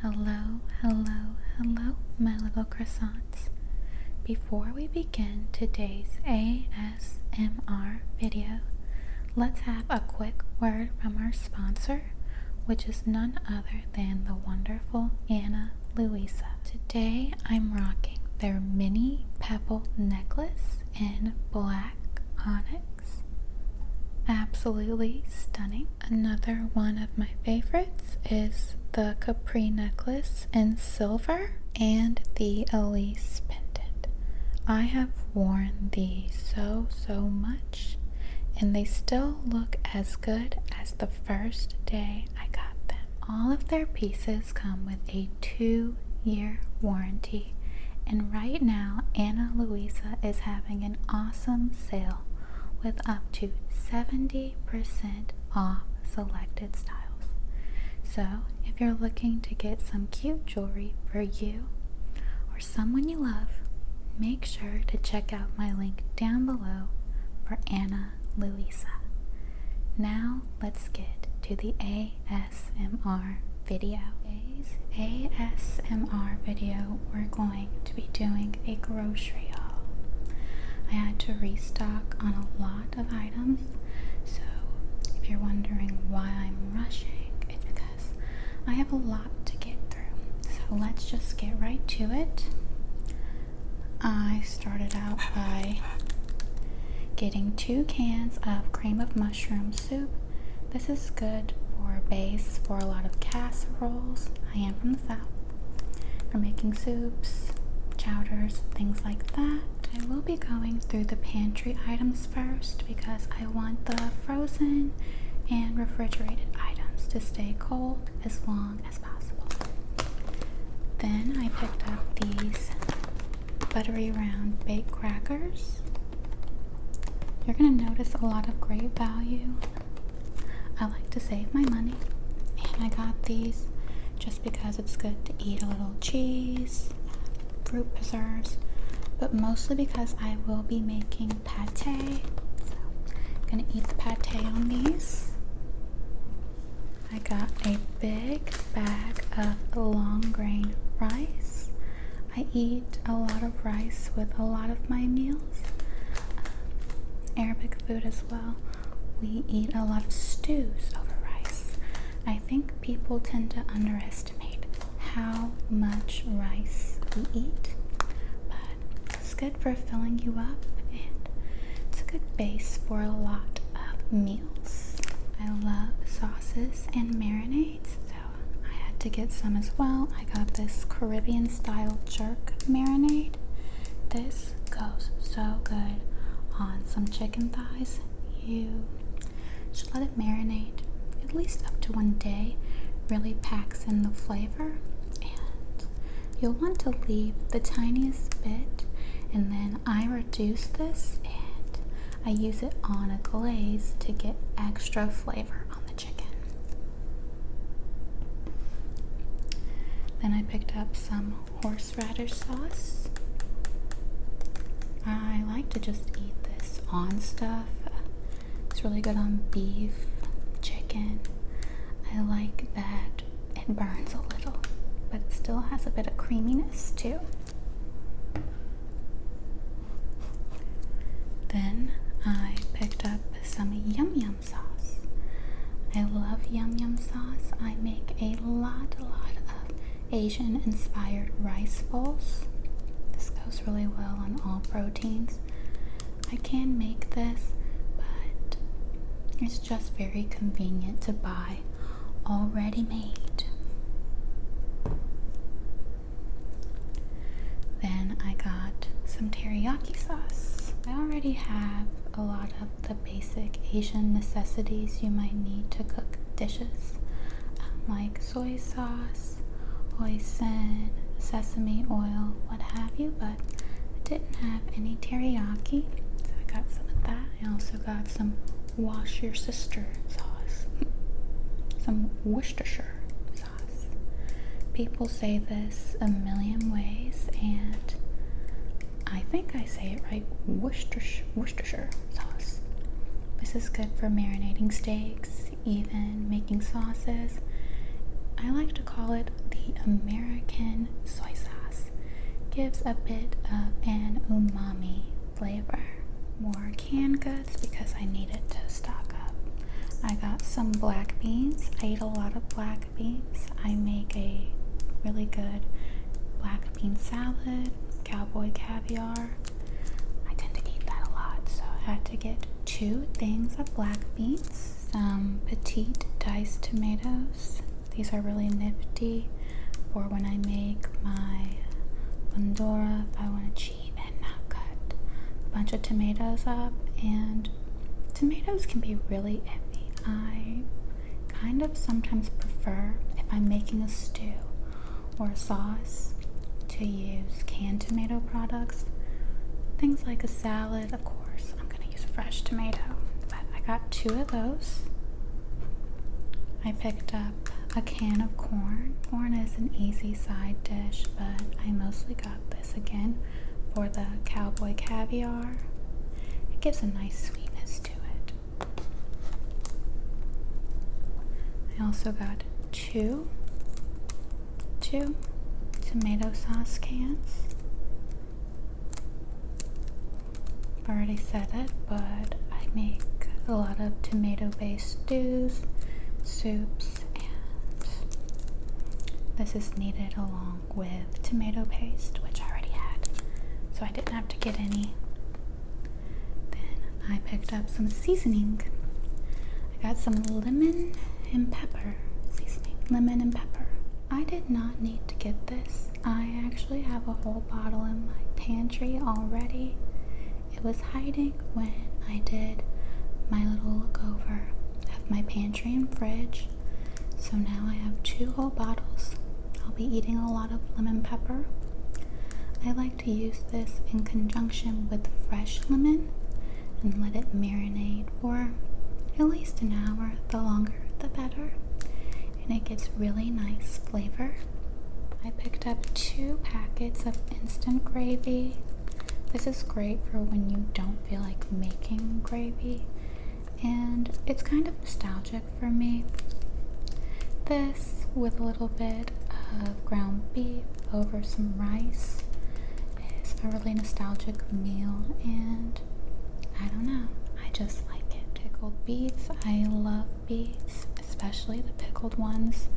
Hello, hello, hello, my little croissants. Before we begin today's ASMR video, let's have a quick word from our sponsor, which is none other than the wonderful Ana Luisa. Today I'm rocking their mini pebble necklace in black onyx. Absolutely stunning. Another one of my favorites is the Capri necklace in silver and the Elise pendant. I have worn these so much, and they still look as good as the first day I got them. All of their pieces come with a 2-year warranty, and right now Ana Luisa is having an awesome sale with up to 70% off selected styles. So if you're looking to get some cute jewelry for you or someone you love, make sure to check out my link down below for Ana Luisa. Now let's get to the ASMR video. Today's ASMR video, we're going to be doing a grocery haul. I had to restock on a lot of items, so if you're wondering why I'm rushing, it's because I have a lot to get through. So let's just get right to it. I started out by getting 2 cans of cream of mushroom soup. This is good for a base for a lot of casseroles. I am from the South. For making soups, chowders, things like that. I will be going through the pantry items first because I want the frozen and refrigerated items to stay cold as long as possible. Then I picked up these buttery round baked crackers. You're going to notice a lot of great value. I like to save my money, and I got these just because it's good to eat a little cheese, fruit preserves, but mostly because I will be making pate. So I'm gonna eat the pate on these. I got a big bag of long grain rice. I eat a lot of rice with a lot of my meals. Arabic food as well. We eat a lot of stews over rice. I think people tend to underestimate how much rice we eat, but it's good for filling you up, and it's a good base for a lot of meals. I love sauces and marinades, so I had to get some as well. I got this Caribbean style jerk marinade. This goes so good on some chicken thighs. You should let it marinate at least up to 1 day. Really packs in the flavor, and you'll want to leave the tiniest bit, and then I reduce this and I use it on a glaze to get extra flavor on the chicken. Then I picked up some horseradish sauce. I like to just eat this on stuff. It's really good on beef, chicken. I like that it burns a little, but it still has a bit of creaminess too. Then I picked up some yum yum sauce. I love yum yum sauce. I make a lot of Asian inspired rice bowls. This goes really well on all proteins. I can make this, but it's just very convenient to buy already made. Then I got some teriyaki sauce. I already have a lot of the basic Asian necessities you might need to cook dishes, like soy sauce, hoisin, sesame oil, what have you, but I didn't have any teriyaki, so I got some of that. I also got some wash your sister sauce, some Worcestershire sauce. People say this a million ways, and I think I say it right, Worcestershire sauce. This is good for marinating steaks, even making sauces. I like to call it the American soy sauce. Gives a bit of an umami flavor. More canned goods because I needed to stock up. I got some black beans. I eat a lot of black beans. I make a really good black bean salad, cowboy caviar. I tend to eat that a lot, so I had to get 2 things of black beans, some petite diced tomatoes. These are really nifty for when I make my bandura, if I want to cheat and not cut a bunch of tomatoes up. And tomatoes can be really iffy. I kind of sometimes prefer, if I'm making a stew or a sauce, to use canned tomato products. Things like a salad, of course, I'm going to use a fresh tomato. But I got 2 of those. I picked up a can of corn. Corn is an easy side dish, but I mostly got this again for the cowboy caviar. It gives a nice sweetness to it. I also got two tomato sauce cans. I've already said it, but I make a lot of tomato-based stews, soups, and this is needed along with tomato paste, which I already had, so I didn't have to get any. Then I picked up some seasoning. I got some lemon and pepper seasoning. Lemon and pepper. I did not need to get this. I actually have a whole bottle in my pantry already. It was hiding when I did my little look over of my pantry and fridge. So now I have 2 whole bottles. I'll be eating a lot of lemon pepper. I like to use this in conjunction with fresh lemon and let it marinate for at least an hour. The longer, the better. And it gets really nice flavor. I picked up 2 packets of instant gravy. This is great for when you don't feel like making gravy, and it's kind of nostalgic for me. This with a little bit of ground beef over some rice is a really nostalgic meal, and I don't know, I just like it. Pickled beets, I love beets, especially the pickled ones.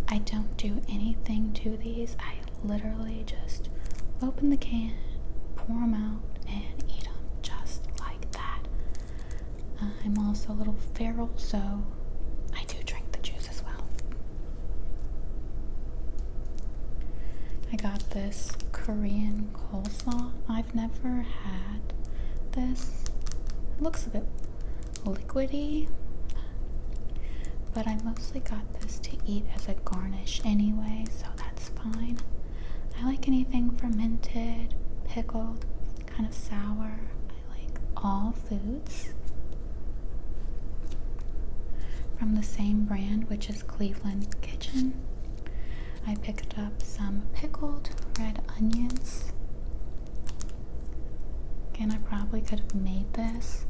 I don't do anything to these. I literally just open the can, pour them out, and eat them just like that. I'm also a little feral, so I do drink the juice as well. I got this Korean coleslaw. I've never had this. It looks a bit liquidy, but I mostly got this to eat as a garnish anyway, so that's fine. I like anything fermented, pickled, kind of sour. I like all foods. From the same brand, which is Cleveland Kitchen, I picked up some pickled red onions. Again, I probably could have made this.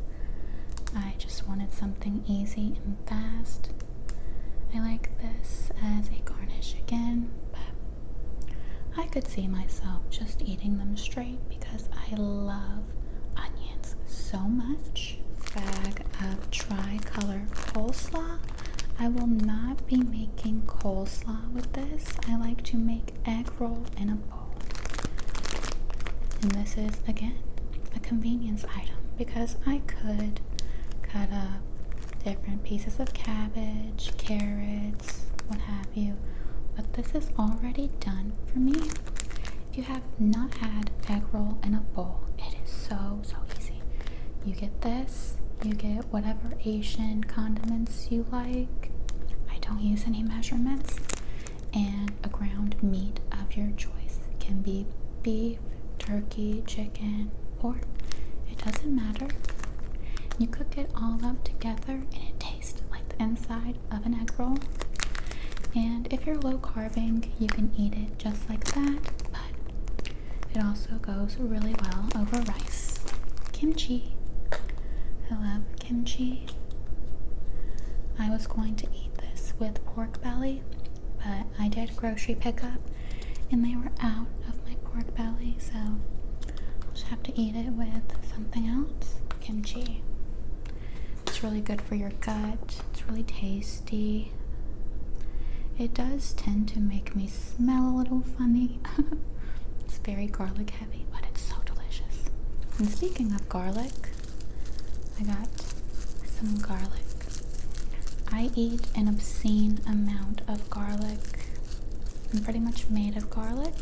I just wanted something easy and fast. I like this as a garnish again, but I could see myself just eating them straight because I love onions so much. Bag of tri-color coleslaw. I will not be making coleslaw with this. I like to make egg roll in a bowl. And this is, again, a convenience item because I could cut up different pieces of cabbage, carrots, what have you, but this is already done for me. If you have not had egg roll in a bowl, it is so easy. You get this, you get whatever Asian condiments you like. I don't use any measurements, and a ground meat of your choice. It can be beef, turkey, chicken, pork. It doesn't matter. You cook it all up together and it tastes like the inside of an egg roll. And if you're low carbing, you can eat it just like that, but it also goes really well over rice. Kimchi. I love kimchi. I was going to eat this with pork belly, but I did grocery pickup and they were out of my pork belly, so I'll just have to eat it with something else. Kimchi. It's really good for your gut. It's really tasty. It does tend to make me smell a little funny. It's very garlic heavy, but it's so delicious. And speaking of garlic, I got some garlic. I eat an obscene amount of garlic. I'm pretty much made of garlic.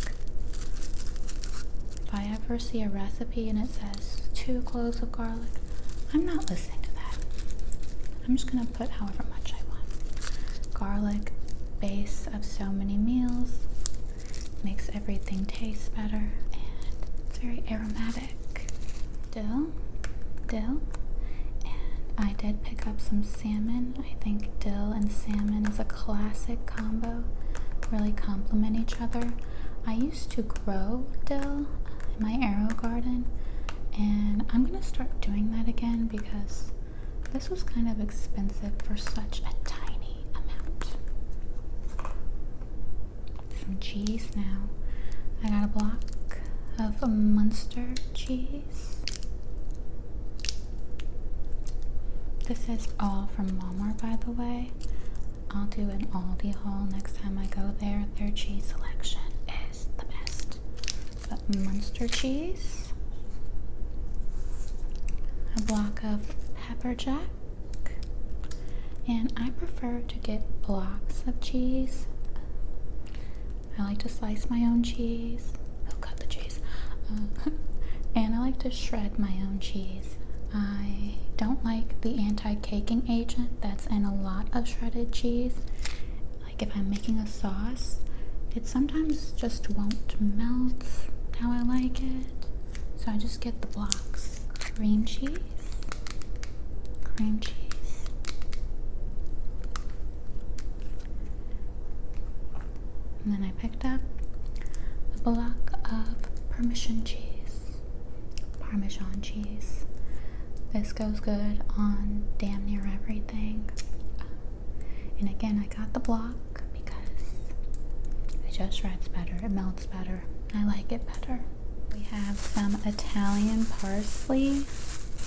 If I ever see a recipe and it says 2 cloves of garlic, I'm not listening to that. I'm just gonna put however much I want. Garlic, base of so many meals, makes everything taste better, and it's very aromatic. Dill, and I did pick up some salmon. I think dill and salmon is a classic combo, really complement each other. I used to grow dill in my arrow garden, and I'm gonna start doing that again because this was kind of expensive for such a tiny amount. Some cheese now. I got a block of Munster cheese. This is all from Walmart, by the way. I'll do an Aldi haul next time I go there. Their cheese selection is the best. But Munster cheese. A block of pepper jack. And I prefer to get blocks of cheese. I like to slice my own cheese. Oh, cut the cheese. And I like to shred my own cheese. I don't like the anti-caking agent that's in a lot of shredded cheese. Like if I'm making a sauce, it sometimes just won't melt how I like it. So I just get the blocks. Cream cheese. And then I picked up a block of Parmesan cheese. This goes good on damn near everything. And again, I got the block because it just shreds better, it melts better, I like it better. We have some Italian parsley.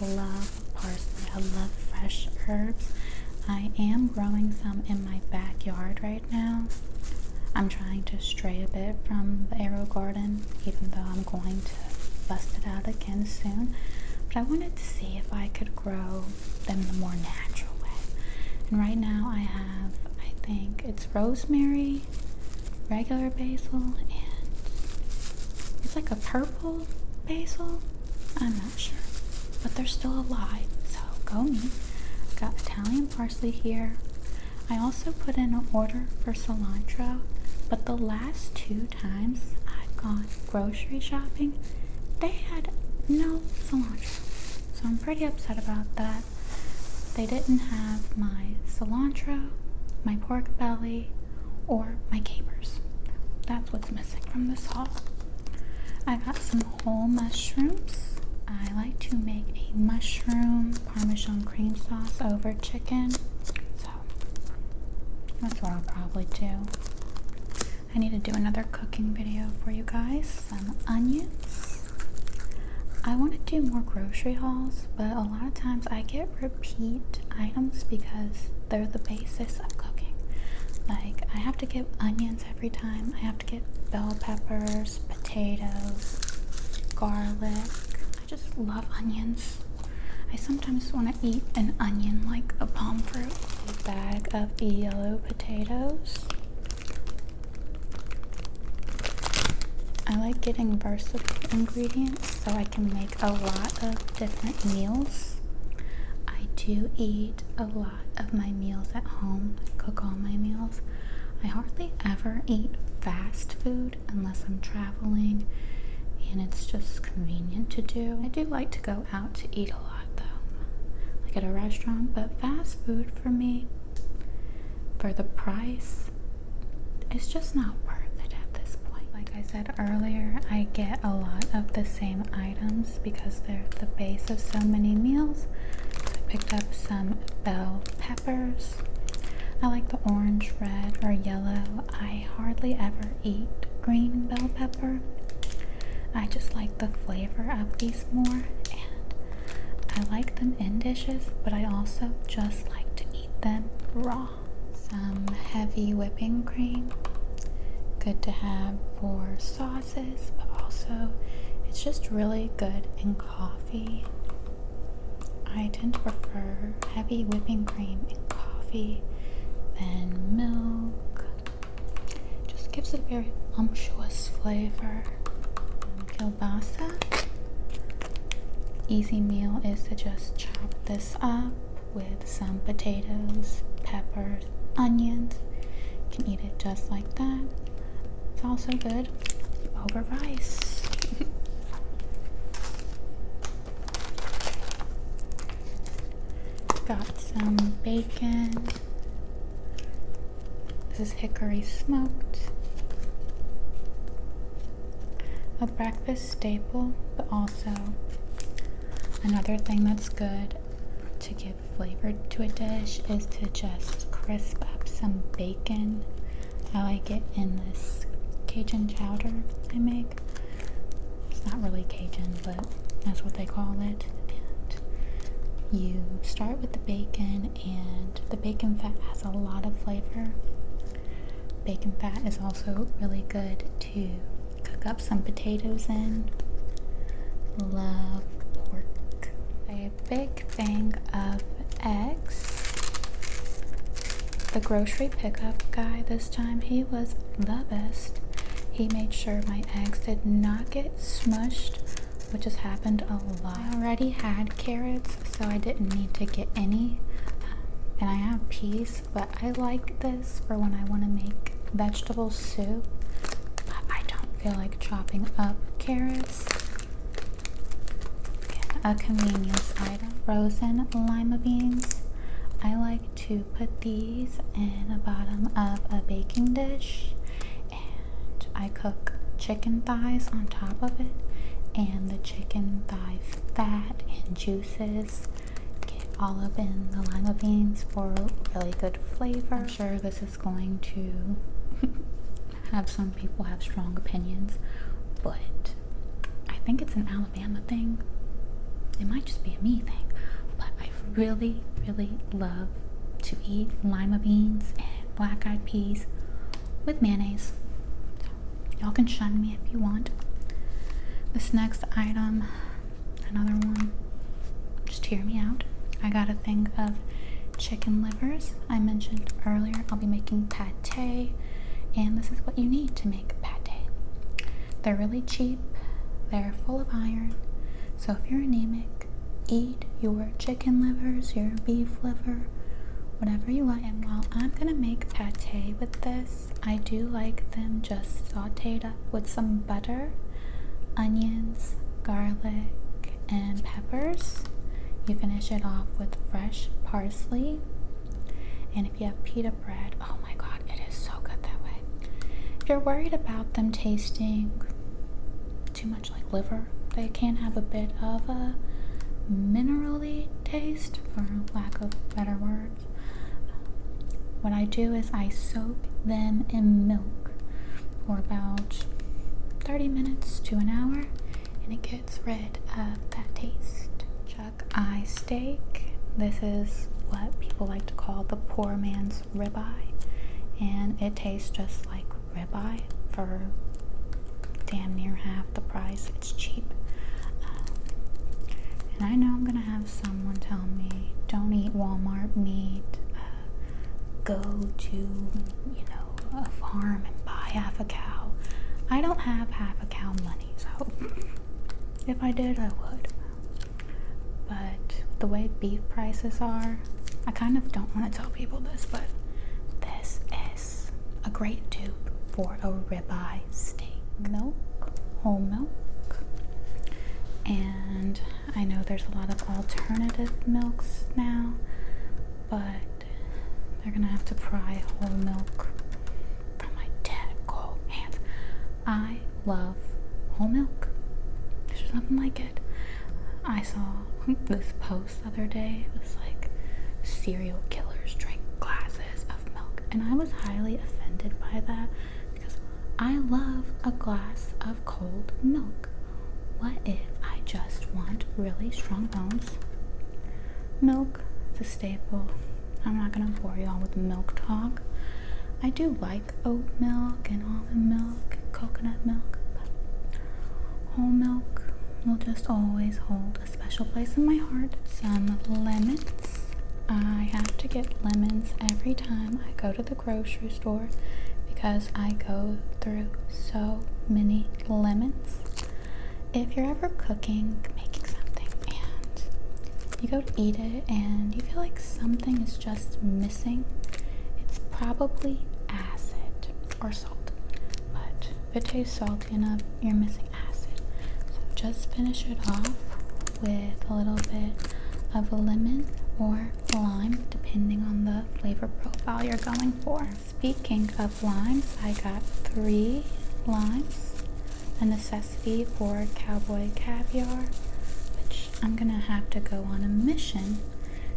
Love parsley. I love fresh herbs. I am growing some in my backyard right now. I'm trying to stray a bit from the arrow garden, even though I'm going to bust it out again soon. But I wanted to see if I could grow them the more natural way. And right now I have, I think it's rosemary, regular basil, and it's like a purple basil. I'm not sure, but they're still alive, so go me. I got Italian parsley here. I also put in an order for cilantro, but the last 2 times I've gone grocery shopping, they had no cilantro. So I'm pretty upset about that. They didn't have my cilantro, my pork belly, or my capers. That's what's missing from this haul. I got some whole mushrooms. I like to make a mushroom Parmesan cream sauce over chicken. So that's what I'll probably do. I need to do another cooking video for you guys. Some onions. I want to do more grocery hauls, but a lot of times I get repeat items because they're the basis of cooking. Like, I have to get onions every time. I have to get bell peppers, potatoes, garlic. I just love onions. I sometimes want to eat an onion like a palm fruit. A bag of yellow potatoes. I like getting versatile ingredients so I can make a lot of different meals. I do eat a lot of my meals at home. I cook all my meals. I hardly ever eat fast food unless I'm traveling and it's just convenient to do. I do like to go out to eat a lot though, like at a restaurant, but fast food for me, for the price, it's just not worth it at this point. Like I said earlier, I get a lot of the same items because they're the base of so many meals. So I picked up some bell peppers. I like the orange, red, or yellow. I hardly ever eat green bell pepper. I just like the flavor of these more, and I like them in dishes, but I also just like to eat them raw. Some heavy whipping cream, good to have for sauces, but also it's just really good in coffee. I tend to prefer heavy whipping cream in coffee than milk. Just gives it a very unctuous flavor. Kielbasa. Easy meal is to just chop this up with some potatoes, peppers, onions. You can eat it just like that. It's also good over rice. Got some bacon. This is hickory smoked. A breakfast staple, but also another thing that's good to give flavor to a dish is to just crisp up some bacon. I like it in this Cajun chowder I make. It's not really Cajun, but that's what they call it. And you start with the bacon, and the bacon fat has a lot of flavor. Bacon fat is also really good to cook up some potatoes in. Love pork. A big thing of eggs. The grocery pickup guy this time, he was the best. He made sure my eggs did not get smushed, which has happened a lot. I already had carrots, so I didn't need to get any. And I have peas, but I like this for when I want to make vegetable soup, but I don't feel like chopping up carrots. A convenience item, frozen lima beans. I like to put these in the bottom of a baking dish, and I cook chicken thighs on top of it, and the chicken thigh fat and juices get all up in the lima beans for really good flavor. I'm sure this is going to have some people have strong opinions, but I think it's an Alabama thing. It might just be a me thing, but I really love to eat lima beans and black-eyed peas with mayonnaise. So y'all can shun me if you want. This next item, another one, just hear me out. I got a thing of chicken livers. I mentioned earlier I'll be making pate, and this is what you need to make pate. They're really cheap, they're full of iron, so if you're anemic, eat your chicken livers, your beef liver, whatever you like. And while I'm gonna make pate with this, I do like them just sauteed up with some butter, onions, garlic, and peppers. You finish it off with fresh parsley, and if you have pita bread, oh my god, it is so good that way. If you're worried about them tasting too much like liver, they can have a bit of a minerally taste, for lack of better words. What I do is I soak them in milk for about 30 minutes to an hour, and it gets rid of that taste. Chuck eye steak. This is what people like to call the poor man's ribeye, and it tastes just like ribeye for damn near half the price. It's cheap. And I know I'm gonna have someone tell me, don't eat Walmart meat, go to, a farm and buy half a cow. I don't have half a cow money, so if I did, I would. But the way beef prices are, I kind of don't want to tell people this, but this is a great dupe for a ribeye steak. Milk, whole milk. And I know there's a lot of alternative milks now, but they're gonna have to pry whole milk from my dead cold hands. I love whole milk. There's just nothing like it. I saw this post the other day. It was like, serial killers drink glasses of milk And I was highly offended by that because I love a glass of cold milk. What if I just want really strong bones? Milk is a staple. I'm not gonna bore you all with milk talk. I do like oat milk and almond milk and coconut milk, but whole milk will just always hold a special place in my heart. Some lemons. I have to get lemons every time I go to the grocery store because I go through so many lemons. If you're ever cooking, making something, and you go to eat it and you feel like something is just missing, it's probably acid or salt. But if it tastes salty enough, you're missing acid. So just finish it off with a little bit of lemon or lime, depending on the flavor profile you're going for. Speaking of limes, I got 3 limes, a necessity for cowboy caviar, which I'm gonna have to go on a mission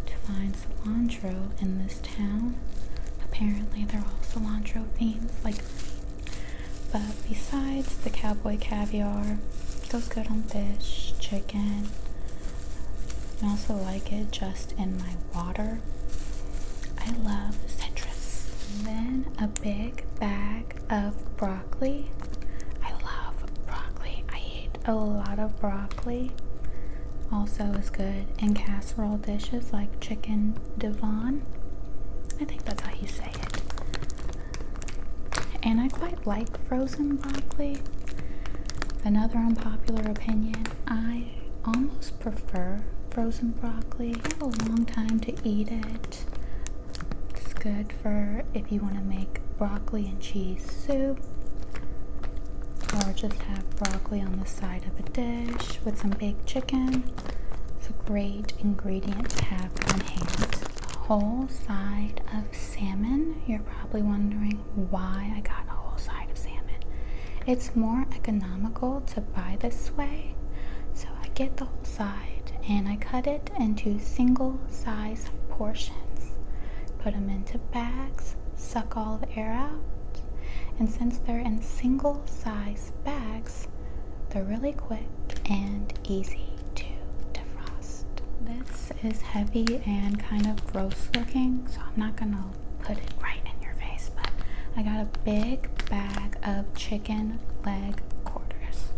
to find cilantro in this town. Apparently they're all cilantro fiends like me. But besides the cowboy caviar, it goes good on fish, chicken. I also like it just in my water. I love citrus. And then a big bag of broccoli. I love broccoli. I eat a lot of broccoli. Also is good in casserole dishes like chicken Devon. I think that's how you say it. And I quite like frozen broccoli. Another unpopular opinion, I almost prefer frozen broccoli. I have a long time to eat it. It's good for if you want to make broccoli and cheese soup, or just have broccoli on the side of a dish with some baked chicken. It's a great ingredient to have on hand. A whole side of salmon. You're probably wondering why I got a whole side of salmon. It's more economical to buy this way, so I get the whole side and I cut it into single size portions, put them into bags, suck all the air out, and since they're in single size bags, they're really quick and easy to defrost. This is heavy and kind of gross looking, so I'm not gonna put it right in your face, but I got a big bag of chicken leg quarters.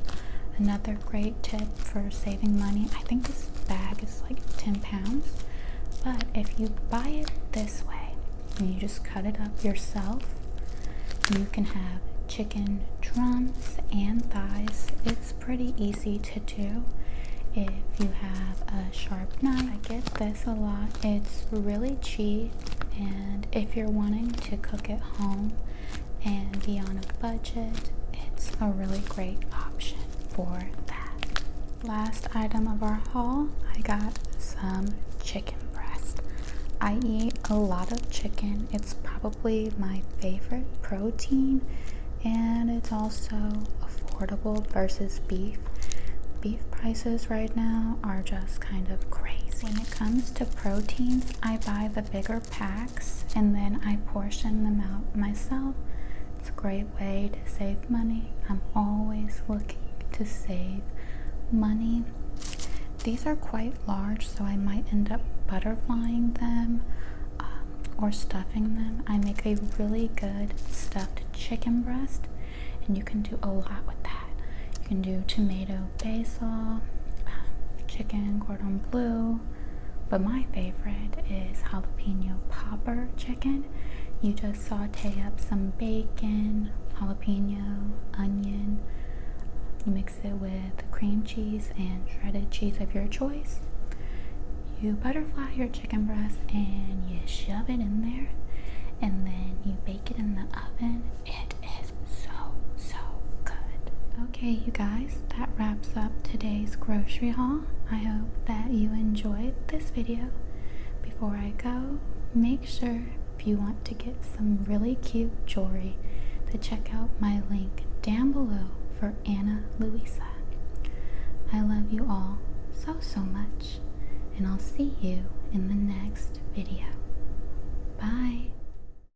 Another great tip for saving money. I think this bag is like 10 pounds, but if you buy it this way and you just cut it up yourself, you can have chicken drums and thighs. It's pretty easy to do if you have a sharp knife. I get this a lot. It's really cheap, and if you're wanting to cook at home and be on a budget, it's a really great option for that. Last item of our haul, I got some chicken breast. I eat a lot of chicken. It's probably my favorite protein, and it's also affordable versus beef. Beef prices right now are just kind of crazy. When it comes to proteins, I buy the bigger packs and then I portion them out myself. It's a great way to save money. I'm always looking to save money. These are quite large, so I might end up butterflying them or stuffing them. I make a really good stuffed chicken breast, and you can do a lot with that. You can do tomato basil, chicken cordon bleu, but my favorite is jalapeno popper chicken. You just saute up some bacon, jalapeno, onion. You mix it with cream cheese and shredded cheese of your choice. You butterfly your chicken breast and you shove it in there, and then you bake it in the oven. It is so good. Okay, you guys, that wraps up today's grocery haul. I hope that you enjoyed this video. Before I go, make sure if you want to get some really cute jewelry to check out my link down below for Ana Luisa. I love you all so much, and I'll see you in the next video. Bye.